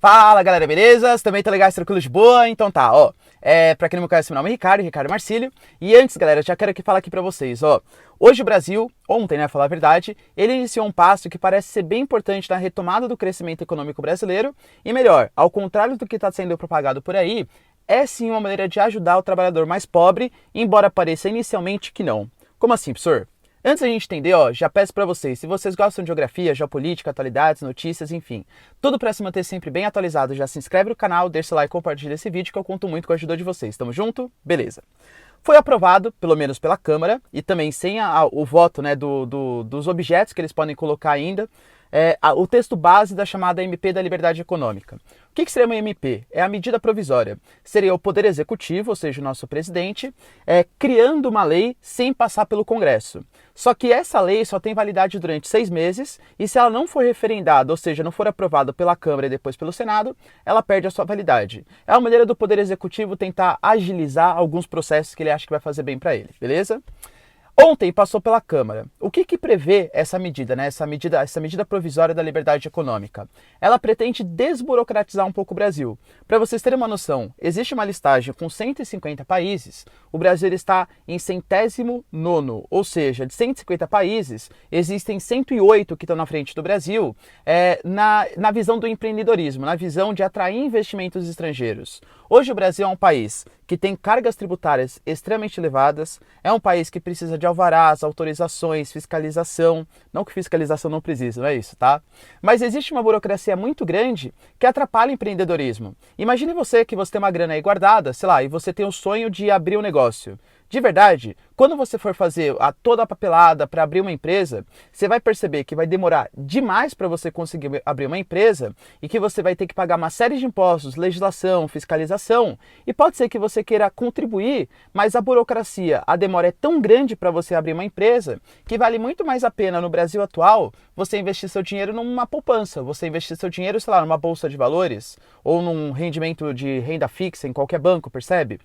Fala galera, beleza? Vocês também tá legais, tranquilos de boa? Então tá, ó. Pra quem não me conhece, meu nome é Ricardo Marcílio. E antes, galera, já quero aqui falar aqui pra vocês, ó. Hoje o Brasil, ontem, né, falar a verdade, ele iniciou um passo que parece ser bem importante na retomada do crescimento econômico brasileiro. E melhor, ao contrário do que está sendo propagado por aí, é sim uma maneira de ajudar o trabalhador mais pobre, embora pareça inicialmente que não. Como assim, professor? Antes da gente entender, ó, já peço para vocês, se vocês gostam de geografia, geopolítica, atualidades, notícias, enfim, tudo para se manter sempre bem atualizado, já se inscreve no canal, deixa o like e compartilha esse vídeo que eu conto muito com a ajuda de vocês. Tamo junto? Beleza. Foi aprovado, pelo menos pela Câmara, e também sem o voto, né, dos objetos que eles podem colocar ainda, o texto base da chamada MP da Liberdade Econômica. O que seria uma MP? É a medida provisória. Seria o Poder Executivo, ou seja, o nosso presidente, criando uma lei sem passar pelo Congresso. Só que essa lei só tem validade durante 6 meses e se ela não for referendada, ou seja, não for aprovada pela Câmara e depois pelo Senado, ela perde a sua validade. É uma maneira do Poder Executivo tentar agilizar alguns processos que ele acha que vai fazer bem para ele, beleza? Ontem passou pela Câmara. O que prevê essa medida, né? Essa medida provisória da liberdade econômica? Ela pretende desburocratizar um pouco o Brasil. Para vocês terem uma noção, existe uma listagem com 150 países, o Brasil está em 109º, ou seja, de 150 países, existem 108 que estão na frente do Brasil na visão do empreendedorismo, na visão de atrair investimentos estrangeiros. Hoje o Brasil é um país que tem cargas tributárias extremamente elevadas, é um país que precisa de alvarás, autorizações, fiscalização, não que fiscalização não precisa, não é isso, tá? Mas existe uma burocracia muito grande que atrapalha o empreendedorismo. Imagine você que você tem uma grana aí guardada, sei lá, e você tem o sonho de abrir um negócio. De verdade, quando você for fazer toda a papelada para abrir uma empresa, você vai perceber que vai demorar demais para você conseguir abrir uma empresa e que você vai ter que pagar uma série de impostos, legislação, fiscalização, e pode ser que você queira contribuir, mas a burocracia, a demora é tão grande para você abrir uma empresa que vale muito mais a pena no Brasil atual você investir seu dinheiro numa poupança, você investir seu dinheiro, sei lá, numa bolsa de valores ou num rendimento de renda fixa em qualquer banco, percebe?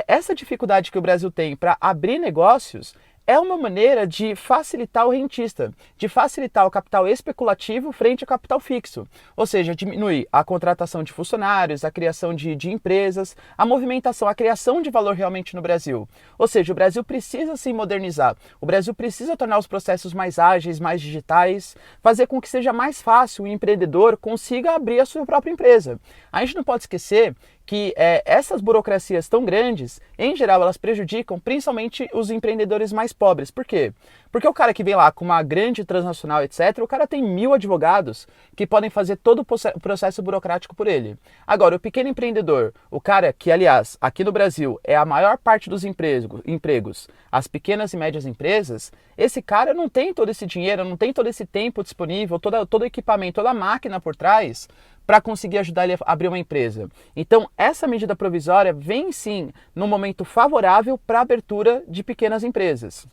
Essa dificuldade que o Brasil tem para abrir negócios é uma maneira de facilitar o rentista, de facilitar o capital especulativo frente ao capital fixo. Ou seja, diminuir a contratação de funcionários, a criação de empresas, a movimentação, a criação de valor realmente no Brasil. Ou seja, o Brasil precisa se modernizar, o Brasil precisa tornar os processos mais ágeis, mais digitais, fazer com que seja mais fácil o empreendedor consiga abrir a sua própria empresa. A gente não pode esquecer que essas burocracias tão grandes, em geral, elas prejudicam principalmente os empreendedores mais pobres. Por quê? Porque o cara que vem lá com uma grande transnacional, etc., o cara tem 1000 advogados que podem fazer todo o processo burocrático por ele. Agora, o pequeno empreendedor, o cara que, aliás, aqui no Brasil é a maior parte dos empregos, as pequenas e médias empresas, esse cara não tem todo esse dinheiro, não tem todo esse tempo disponível, todo o equipamento, toda a máquina por trás para conseguir ajudar ele a abrir uma empresa. Então, essa medida provisória vem sim num momento favorável para a abertura de pequenas empresas.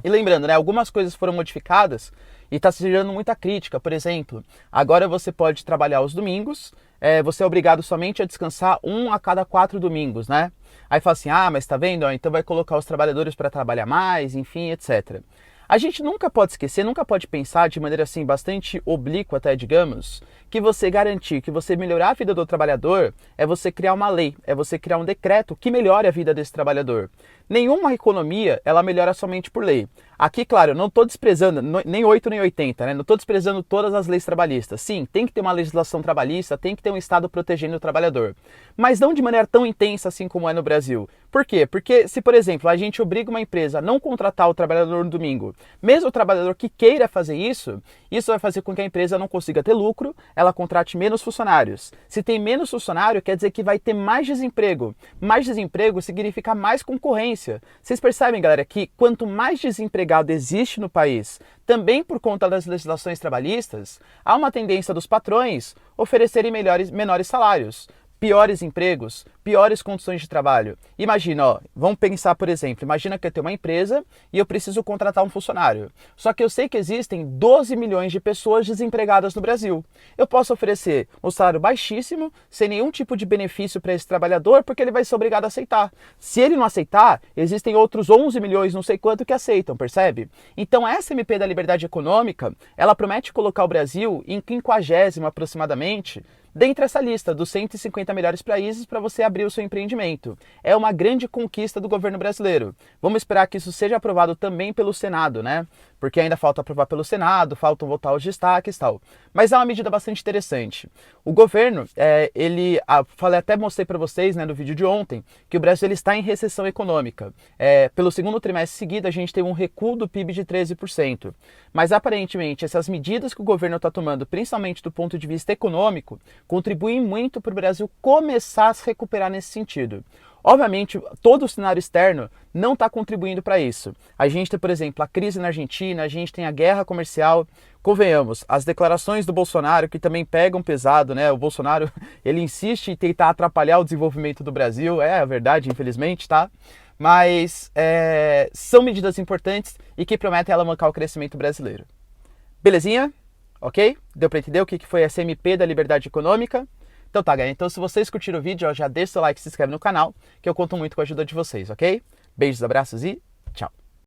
E lembrando, né, algumas coisas foram modificadas e está se gerando muita crítica. Por exemplo, agora você pode trabalhar aos domingos, você é obrigado somente a descansar 1 a cada 4 domingos, né? Aí fala assim, mas tá vendo? Então vai colocar os trabalhadores para trabalhar mais, enfim, etc. A gente nunca pode esquecer, nunca pode pensar de maneira assim bastante oblíqua até, digamos, que você garantir, que você melhorar a vida do trabalhador é você criar uma lei, é você criar um decreto que melhore a vida desse trabalhador. Nenhuma economia, ela melhora somente por lei. Aqui, claro, eu não estou desprezando nem 8 nem 80, né? Não estou desprezando todas as leis trabalhistas. Sim, tem que ter uma legislação trabalhista, tem que ter um Estado protegendo o trabalhador. Mas não de maneira tão intensa assim como é no Brasil. Por quê? Porque se, por exemplo, a gente obriga uma empresa a não contratar o trabalhador no domingo, mesmo o trabalhador que queira fazer isso vai fazer com que a empresa não consiga ter lucro, ela contrate menos funcionários. Se tem menos funcionário, quer dizer que vai ter mais desemprego. Mais desemprego significa mais concorrência. Vocês percebem, galera, que quanto mais desempregado existe no país, também por conta das legislações trabalhistas, há uma tendência dos patrões oferecerem menores salários, piores empregos, piores condições de trabalho. Imagina, ó, vamos pensar, por exemplo, imagina que eu tenho uma empresa e eu preciso contratar um funcionário. Só que eu sei que existem 12 milhões de pessoas desempregadas no Brasil. Eu posso oferecer um salário baixíssimo, sem nenhum tipo de benefício para esse trabalhador, porque ele vai ser obrigado a aceitar. Se ele não aceitar, existem outros 11 milhões, não sei quanto, que aceitam, percebe? Então essa MP da Liberdade Econômica, ela promete colocar o Brasil em 50º aproximadamente, dentre essa lista dos 150 melhores países para você abrir o seu empreendimento. É uma grande conquista do governo brasileiro. Vamos esperar que isso seja aprovado também pelo Senado, né? Porque ainda falta aprovar pelo Senado, faltam votar os destaques e tal. Mas é uma medida bastante interessante. O governo, até mostrei para vocês, né, no vídeo de ontem, que o Brasil ele está em recessão econômica. Pelo segundo trimestre seguido, a gente tem um recuo do PIB de 13%. Mas aparentemente, essas medidas que o governo está tomando, principalmente do ponto de vista econômico, contribuem muito para o Brasil começar a se recuperar nesse sentido. Obviamente, todo o cenário externo não está contribuindo para isso. A gente tem, por exemplo, a crise na Argentina, a gente tem a guerra comercial. Convenhamos, as declarações do Bolsonaro, que também pegam pesado, né? O Bolsonaro, ele insiste em tentar atrapalhar o desenvolvimento do Brasil, é a verdade, infelizmente, tá? Mas são medidas importantes e que prometem alavancar o crescimento brasileiro. Belezinha? Ok? Deu para entender o que foi essa MP da Liberdade Econômica? Então tá, galera. Então se vocês curtiram o vídeo, ó, já deixa o seu like e se inscreve no canal, que eu conto muito com a ajuda de vocês, ok? Beijos, abraços e tchau!